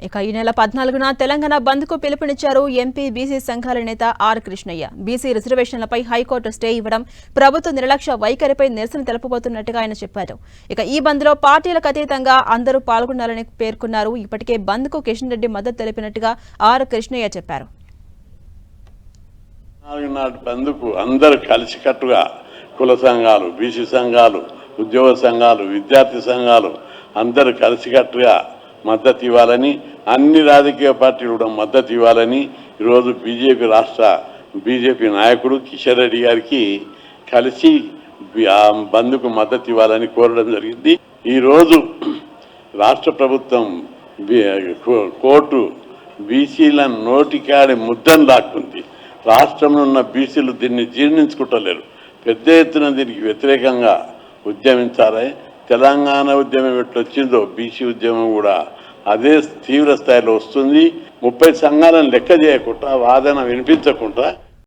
ఇక ఈ నెల 14న తెలంగాణ బంద్కు పిలుపునిచ్చారు ఎంపీ బీసీ సంఘాల నేత ఆర్ కృష్ణయ్య. బీసీ రిజర్వేషన్లపై హైకోర్టు స్టే ఇవ్వడం, ప్రభుత్వ నిర్లక్ష్య వైఖరిపై నిరసన తెలుపబోతున్నట్టుగా ఆయన చెప్పారు. ఇక ఈ బంద్లో పార్టీలకు అతీతంగా అందరూ పాల్గొనాలని పేర్కొన్నారు. ఇప్పటికే బంద్కు కిషన్ రెడ్డి మద్దతు తెలిపినట్టుగా ఆర్ కృష్ణయ్య చెప్పారు. బంద్కు అందరూ కలిసికట్టుగా కుల సంఘాలు, బీసీ సంఘాలు, ఉద్యోగ సంఘాలు, విద్యార్థి సంఘాలు అందరూ కలిసికట్టుగా మద్దతు ఇవ్వాలని, అన్ని రాజకీయ పార్టీలు కూడా మద్దతు ఇవ్వాలని ఈరోజు బీజేపీ నాయకుడు కిషన్ రెడ్డి గారికి కలిసి బంద్కు మద్దతు ఇవ్వాలని కోరడం జరిగింది. ఈరోజు రాష్ట్ర ప్రభుత్వం కోర్టు బీసీల నోటికాడి ముద్దను లాక్కుంది. రాష్ట్రంలో ఉన్న బీసీలు దీన్ని జీర్ణించుకుంటలేరు. పెద్ద ఎత్తున దీనికి వ్యతిరేకంగా ఉద్యమించాలి. తెలంగాణ ఉద్యమం ఎట్లొచ్చిందో బీసీ ఉద్యమం కూడా అదే తీవ్ర స్థాయిలో వస్తుంది. 30 సంఘాలను లెక్క చేయకుండా, వాదన వినిపించకుండా